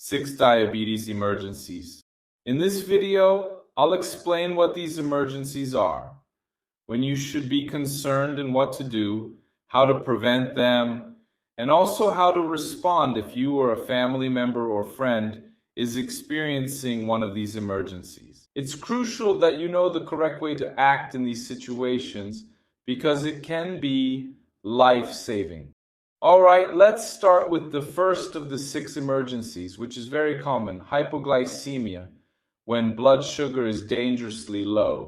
6 diabetes emergencies. In this video, I'll explain what these emergencies are, when you should be concerned and what to do, how to prevent them, and also how to respond if you or a family member or friend is experiencing one of these emergencies. It's crucial that you know the correct way to act in these situations because it can be life-saving. All right, let's start with the first of the 6 emergencies, which is very common, hypoglycemia, when blood sugar is dangerously low.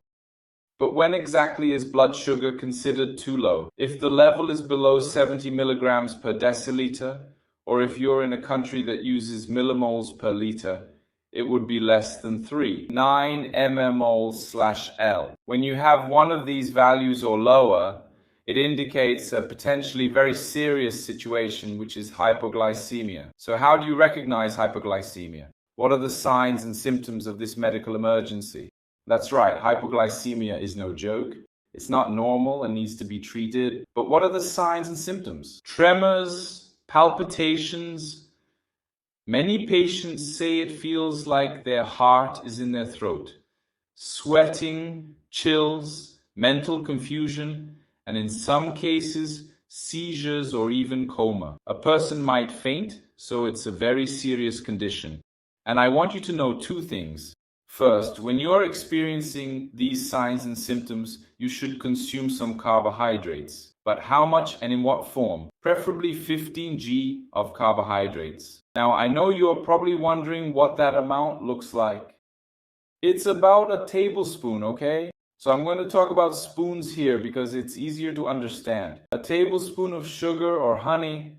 But when exactly is blood sugar considered too low? If the level is below 70 milligrams per deciliter, or if you're in a country that uses millimoles per liter, it would be less than 9 mmol/L. When you have one of these values or lower, it indicates a potentially very serious situation, which is hypoglycemia. So how do you recognize hypoglycemia? What are the signs and symptoms of this medical emergency? That's right, hypoglycemia is no joke. It's not normal and needs to be treated. But what are the signs and symptoms? Tremors, palpitations. Many patients say it feels like their heart is in their throat. Sweating, chills, mental confusion, and in some cases, seizures or even coma. A person might faint, so it's a very serious condition. And I want you to know 2 things. First, when you're experiencing these signs and symptoms, you should consume some carbohydrates. But how much and in what form? Preferably 15 g of carbohydrates. Now, I know you're probably wondering what that amount looks like. It's about a tablespoon, okay? So I'm going to talk about spoons here because it's easier to understand. A tablespoon of sugar or honey,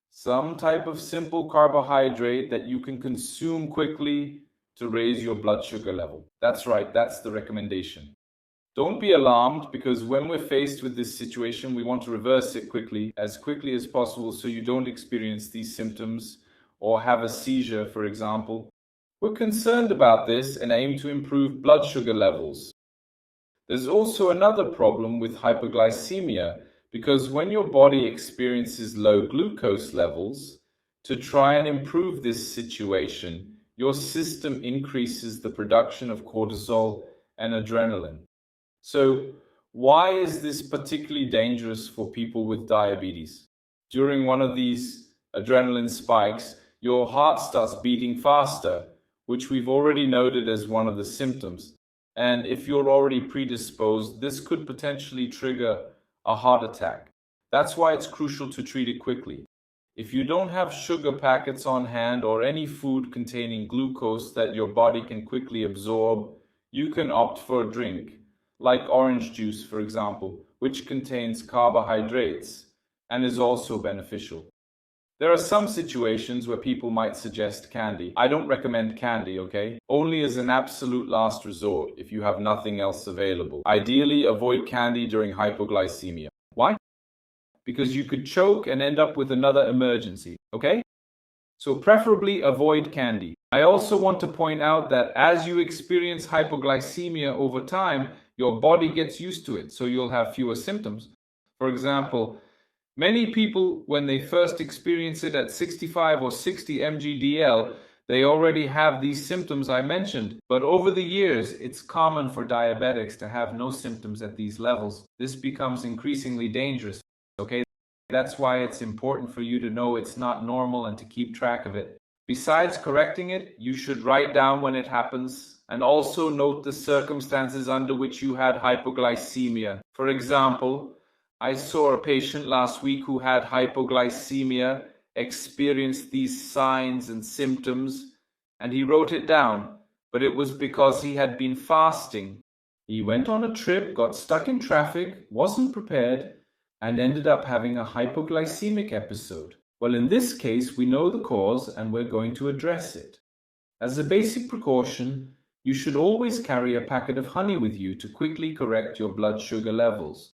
some type of simple carbohydrate that you can consume quickly to raise your blood sugar level. That's right, that's the recommendation. Don't be alarmed because when we're faced with this situation, we want to reverse it quickly as possible so you don't experience these symptoms or have a seizure, for example. We're concerned about this and aim to improve blood sugar levels. There's also another problem with hyperglycemia because when your body experiences low glucose levels, to try and improve this situation, your system increases the production of cortisol and adrenaline. So, why is this particularly dangerous for people with diabetes? During one of these adrenaline spikes, your heart starts beating faster, which we've already noted as one of the symptoms. And if you're already predisposed, this could potentially trigger a heart attack. That's why it's crucial to treat it quickly. If you don't have sugar packets on hand or any food containing glucose that your body can quickly absorb, you can opt for a drink, like orange juice, for example, which contains carbohydrates and is also beneficial. There are some situations where people might suggest candy. I don't recommend candy, okay? Only as an absolute last resort if you have nothing else available. Ideally, avoid candy during hypoglycemia. Why? Because you could choke and end up with another emergency, okay? So preferably avoid candy. I also want to point out that as you experience hypoglycemia over time, your body gets used to it, so you'll have fewer symptoms. For example, many people, when they first experience it at 65 or 60 mg/dL, they already have these symptoms I mentioned. But over the years, it's common for diabetics to have no symptoms at these levels. This becomes increasingly dangerous, okay? That's why it's important for you to know it's not normal and to keep track of it. Besides correcting it, you should write down when it happens and also note the circumstances under which you had hypoglycemia. For example, I saw a patient last week who had hypoglycemia, experienced these signs and symptoms, and he wrote it down, but it was because he had been fasting. He went on a trip, got stuck in traffic, wasn't prepared, and ended up having a hypoglycemic episode. Well, in this case, we know the cause and we're going to address it. As a basic precaution, you should always carry a packet of honey with you to quickly correct your blood sugar levels.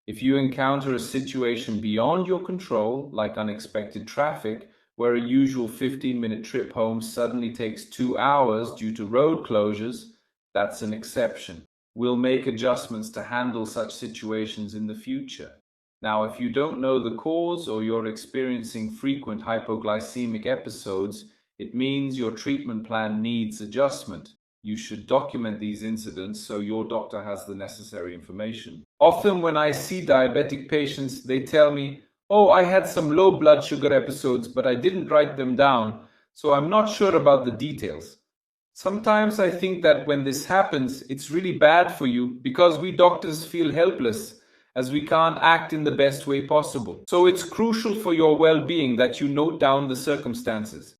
If you encounter a situation beyond your control, like unexpected traffic, where a usual 15-minute trip home suddenly takes 2 hours due to road closures, that's an exception. We'll make adjustments to handle such situations in the future. Now, if you don't know the cause or you're experiencing frequent hypoglycemic episodes, It means your treatment plan needs adjustment. You should document these incidents so your doctor has the necessary information. Often when I see diabetic patients, they tell me, "Oh, I had some low blood sugar episodes, but I didn't write them down, so I'm not sure about the details." Sometimes I think that when this happens, it's really bad for you because we doctors feel helpless as we can't act in the best way possible. So it's crucial for your well-being that you note down the circumstances.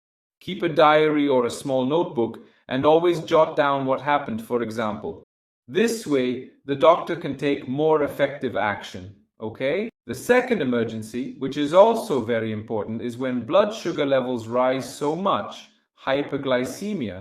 Keep a diary or a small notebook and always jot down what happened, for example. This way, the doctor can take more effective action, okay? The second emergency, which is also very important, is when blood sugar levels rise so much, hyperglycemia,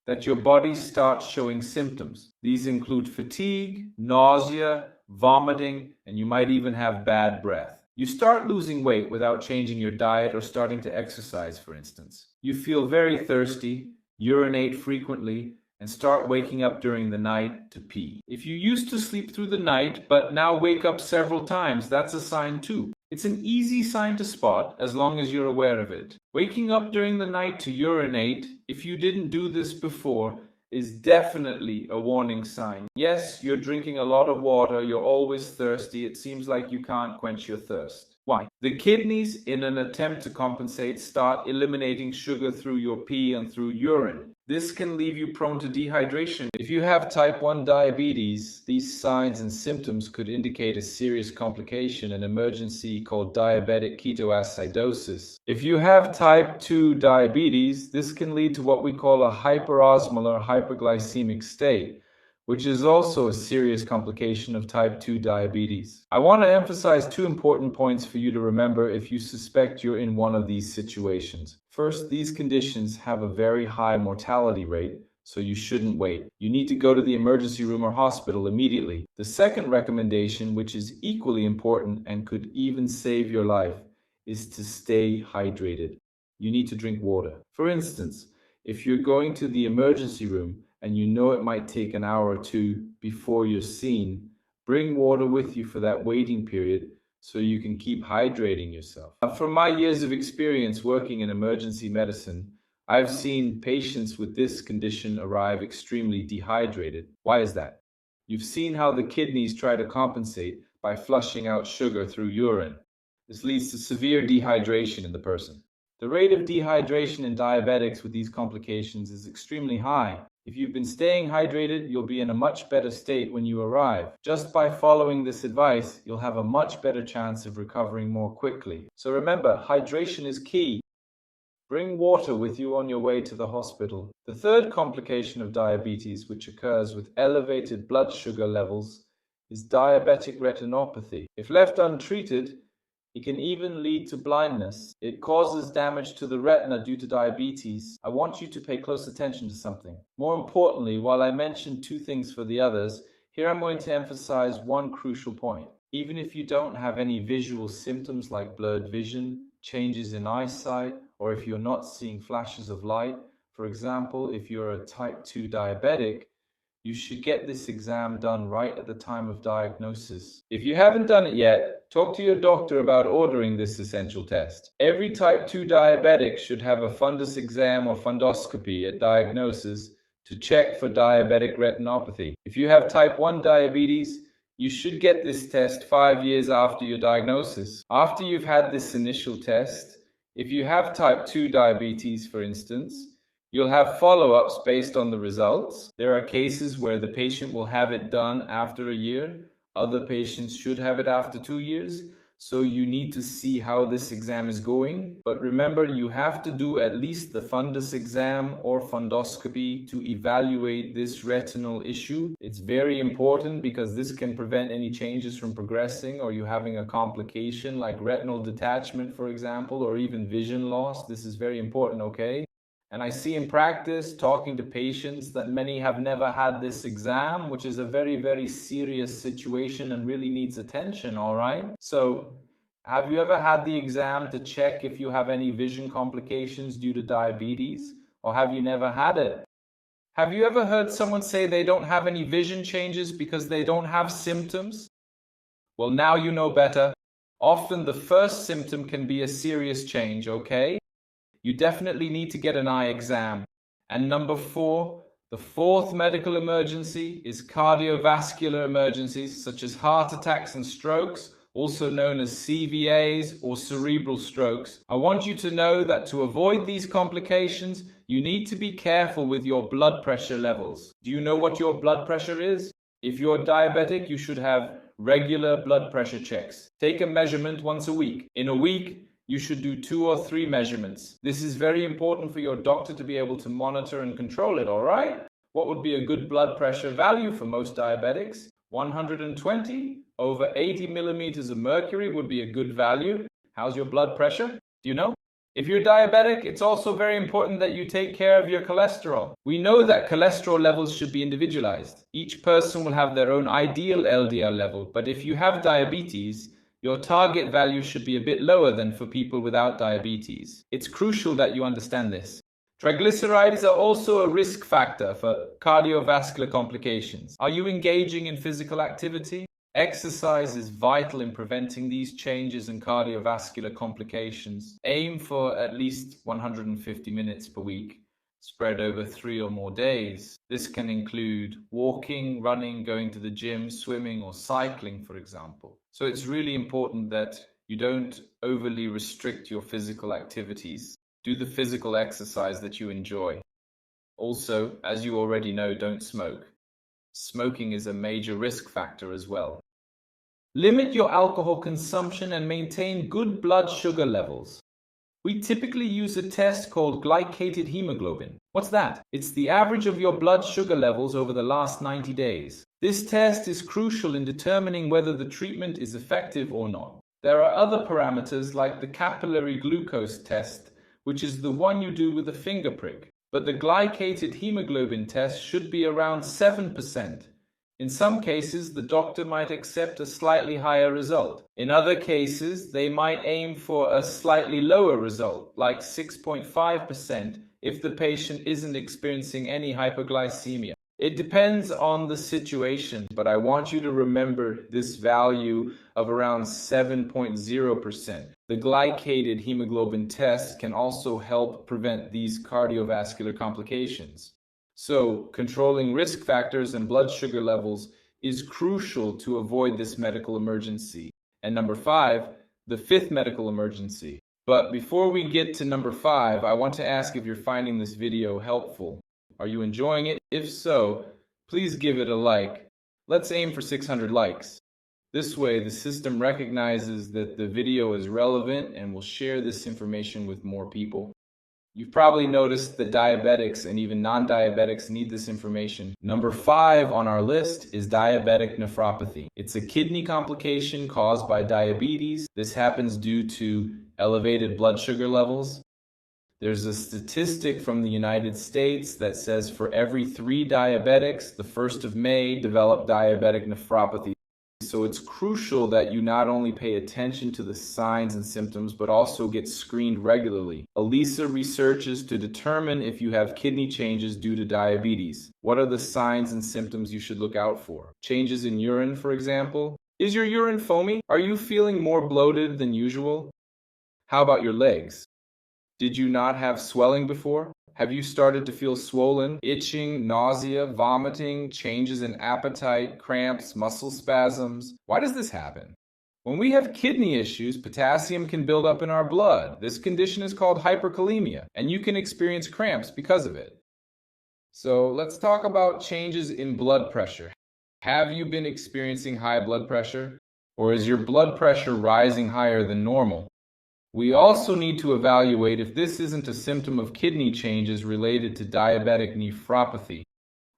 that your body starts showing symptoms. These include fatigue, nausea, vomiting, and you might even have bad breath. You start losing weight without changing your diet or starting to exercise, for instance. You feel very thirsty, urinate frequently, and start waking up during the night to pee. If you used to sleep through the night but now wake up several times, that's a sign too. It's an easy sign to spot as long as you're aware of it. Waking up during the night to urinate, if you didn't do this before, is definitely a warning sign. Yes, you're drinking a lot of water, you're always thirsty, it seems like you can't quench your thirst. Why? The kidneys, in an attempt to compensate, start eliminating sugar through your pee and through urine. This can leave you prone to dehydration. If you have type 1 diabetes, these signs and symptoms could indicate a serious complication, an emergency called diabetic ketoacidosis. If you have type 2 diabetes, this can lead to what we call a hyperosmolar hyperglycemic state, which is also a serious complication of type 2 diabetes. I want to emphasize two important points for you to remember if you suspect you're in one of these situations. First, these conditions have a very high mortality rate, so you shouldn't wait. You need to go to the emergency room or hospital immediately. The second recommendation, which is equally important and could even save your life, is to stay hydrated. You need to drink water. For instance, if you're going to the emergency room and you know it might take an hour or two before you're seen, bring water with you for that waiting period so you can keep hydrating yourself. From my years of experience working in emergency medicine, I've seen patients with this condition arrive extremely dehydrated. Why is that? You've seen how the kidneys try to compensate by flushing out sugar through urine. This leads to severe dehydration in the person. The rate of dehydration in diabetics with these complications is extremely high. If you've been staying hydrated, you'll be in a much better state when you arrive. Just by following this advice, you'll have a much better chance of recovering more quickly. So remember, hydration is key. Bring water with you on your way to the hospital. The third complication of diabetes, which occurs with elevated blood sugar levels, is diabetic retinopathy. If left untreated, it can even lead to blindness. It causes damage to the retina due to diabetes. I want you to pay close attention to something. More importantly, while I mentioned two things for the others, here I'm going to emphasize one crucial point. Even if you don't have any visual symptoms like blurred vision, changes in eyesight, or if you're not seeing flashes of light, for example, if you're a type 2 diabetic, you should get this exam done right at the time of diagnosis. If you haven't done it yet, talk to your doctor about ordering this essential test. Every type 2 diabetic should have a fundus exam or fundoscopy at diagnosis to check for diabetic retinopathy. If you have type 1 diabetes, you should get this test 5 years after your diagnosis. After you've had this initial test, if you have type 2 diabetes, for instance, you'll have follow-ups based on the results. There are cases where the patient will have it done after a year. Other patients should have it after 2 years. So you need to see how this exam is going. But remember, you have to do at least the fundus exam or fundoscopy to evaluate this retinal issue. It's very important because this can prevent any changes from progressing or you having a complication like retinal detachment, for example, or even vision loss. This is very important, okay? And I see in practice, talking to patients, that many have never had this exam, which is a very, very serious situation and really needs attention, all right? So, have you ever had the exam to check if you have any vision complications due to diabetes? Or have you never had it? Have you ever heard someone say they don't have any vision changes because they don't have symptoms? Well, now you know better. Often the first symptom can be a serious change, okay? you definitely need to get an eye exam. And number 4, the fourth medical emergency is cardiovascular emergencies such as heart attacks and strokes, also known as CVAs or cerebral strokes. I want you to know that to avoid these complications, you need to be careful with your blood pressure levels. Do you know what your blood pressure is? If you're diabetic, you should have regular blood pressure checks. Take a measurement once a week. In a week, you should do 2 or 3 measurements. This is very important for your doctor to be able to monitor and control it, all right? What would be a good blood pressure value for most diabetics? 120 over 80 millimeters of mercury would be a good value. How's your blood pressure? Do you know? If you're diabetic, it's also very important that you take care of your cholesterol. We know that cholesterol levels should be individualized. Each person will have their own ideal LDL level, but if you have diabetes, your target value should be a bit lower than for people without diabetes. It's crucial that you understand this. Triglycerides are also a risk factor for cardiovascular complications. Are you engaging in physical activity? Exercise is vital in preventing these changes in cardiovascular complications. Aim for at least 150 minutes per week, spread over 3 or more days. This can include walking, running, going to the gym, swimming, or cycling, for example. So it's really important that you don't overly restrict your physical activities. Do the physical exercise that you enjoy. Also, as you already know, don't smoke. Smoking is a major risk factor as well. Limit your alcohol consumption and maintain good blood sugar levels. We typically use a test called glycated hemoglobin. What's that? It's the average of your blood sugar levels over the last 90 days. This test is crucial in determining whether the treatment is effective or not. There are other parameters like the capillary glucose test, which is the one you do with a finger prick. But the glycated hemoglobin test should be around 7%. In some cases, the doctor might accept a slightly higher result. In other cases, they might aim for a slightly lower result, like 6.5%, if the patient isn't experiencing any hyperglycemia. It depends on the situation, but I want you to remember this value of around 7.0%. The glycated hemoglobin test can also help prevent these cardiovascular complications. So, controlling risk factors and blood sugar levels is crucial to avoid this medical emergency. And number 5, the 5th medical emergency. But before we get to number 5, I want to ask if you're finding this video helpful. Are you enjoying it? If so, please give it a like. Let's aim for 600 likes. This way, the system recognizes that the video is relevant and will share this information with more people. You've probably noticed that diabetics and even non-diabetics need this information. Number 5 on our list is diabetic nephropathy. It's a kidney complication caused by diabetes. This happens due to elevated blood sugar levels. There's a statistic from the United States that says for every 3 diabetics, the 1st of May develop diabetic nephropathy. So it's crucial that you not only pay attention to the signs and symptoms, but also get screened regularly. ELISA researches to determine if you have kidney changes due to diabetes. What are the signs and symptoms you should look out for? Changes in urine, for example. Is your urine foamy? Are you feeling more bloated than usual? How about your legs? Did you not have swelling before? Have you started to feel swollen, itching, nausea, vomiting, changes in appetite, cramps, muscle spasms? Why does this happen? When we have kidney issues, potassium can build up in our blood. This condition is called hyperkalemia, and you can experience cramps because of it. So let's talk about changes in blood pressure. Have you been experiencing high blood pressure? Or is your blood pressure rising higher than normal? We also need to evaluate if this isn't a symptom of kidney changes related to diabetic nephropathy.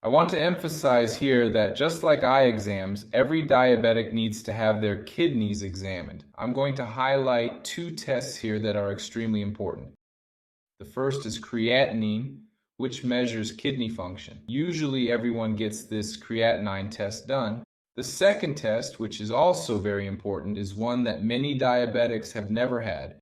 I want to emphasize here that just like eye exams, every diabetic needs to have their kidneys examined. I'm going to highlight 2 tests here that are extremely important. The first is creatinine, which measures kidney function. Usually everyone gets this creatinine test done. The second test, which is also very important, is one that many diabetics have never had.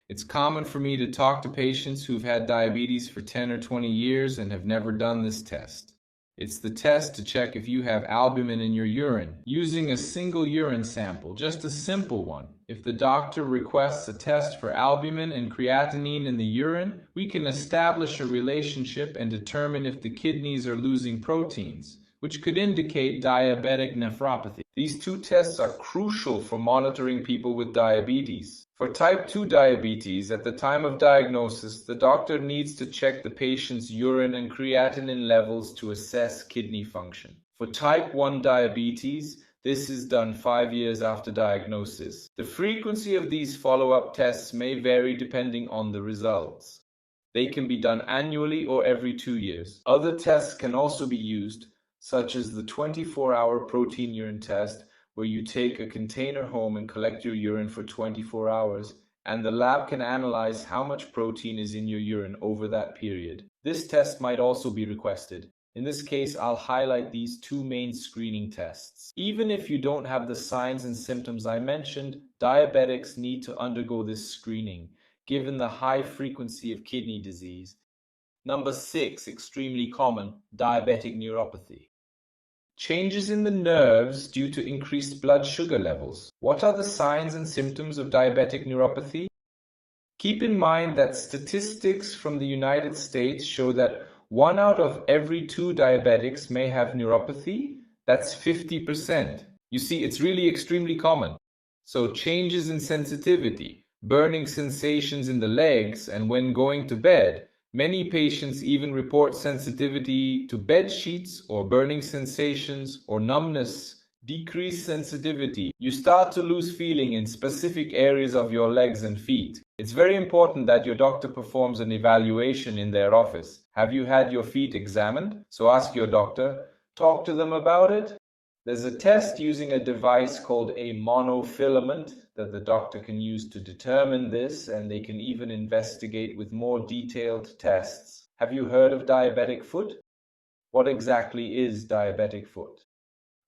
It's common for me to talk to patients who've had diabetes for 10 or 20 years and have never done this test. It's the test to check if you have albumin in your urine, using a single urine sample, just a simple one. If the doctor requests a test for albumin and creatinine in the urine, we can establish a relationship and determine if the kidneys are losing proteins, which could indicate diabetic nephropathy. These two tests are crucial for monitoring people with diabetes. For type 2 diabetes, at the time of diagnosis, the doctor needs to check the patient's urine and creatinine levels to assess kidney function. For type 1 diabetes, this is done 5 years after diagnosis. The frequency of these follow-up tests may vary depending on the results. They can be done annually or every 2 years. Other tests can also be used, such as the 24-hour protein urine test, where you take a container home and collect your urine for 24 hours, and the lab can analyze how much protein is in your urine over that period. This test might also be requested. In this case, I'll highlight these two main screening tests. Even if you don't have the signs and symptoms I mentioned, diabetics need to undergo this screening, given the high frequency of kidney disease. Number 6, extremely common, diabetic neuropathy. Changes in the nerves due to increased blood sugar levels. What are the signs and symptoms of diabetic neuropathy? Keep in mind that statistics from the United States show that 1 out of every 2 diabetics may have neuropathy. That's 50%. You see, it's really extremely common. So changes in sensitivity, burning sensations in the legs, and when going to bed. Many patients even report sensitivity to bed sheets or burning sensations or numbness. Decreased sensitivity. You start to lose feeling in specific areas of your legs and feet. It's very important that your doctor performs an evaluation in their office. Have you had your feet examined? So ask your doctor. Talk to them about it. There's a test using a device called a monofilament that the doctor can use to determine this, and they can even investigate with more detailed tests. Have you heard of diabetic foot? What exactly is diabetic foot?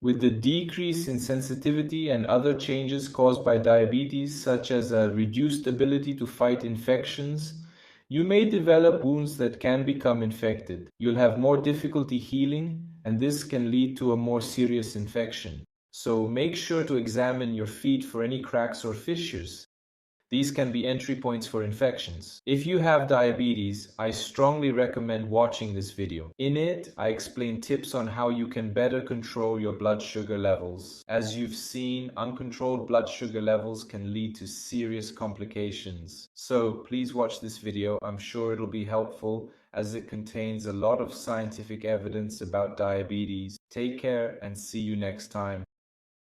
With the decrease in sensitivity and other changes caused by diabetes, such as a reduced ability to fight infections, you may develop wounds that can become infected. You'll have more difficulty healing, and this can lead to a more serious infection. So make sure to examine your feet for any cracks or fissures. These can be entry points for infections. If you have diabetes, I strongly recommend watching this video. In it, I explain tips on how you can better control your blood sugar levels. As you've seen, uncontrolled blood sugar levels can lead to serious complications. So please watch this video. I'm sure it'll be helpful as it contains a lot of scientific evidence about diabetes. Take care and see you next time.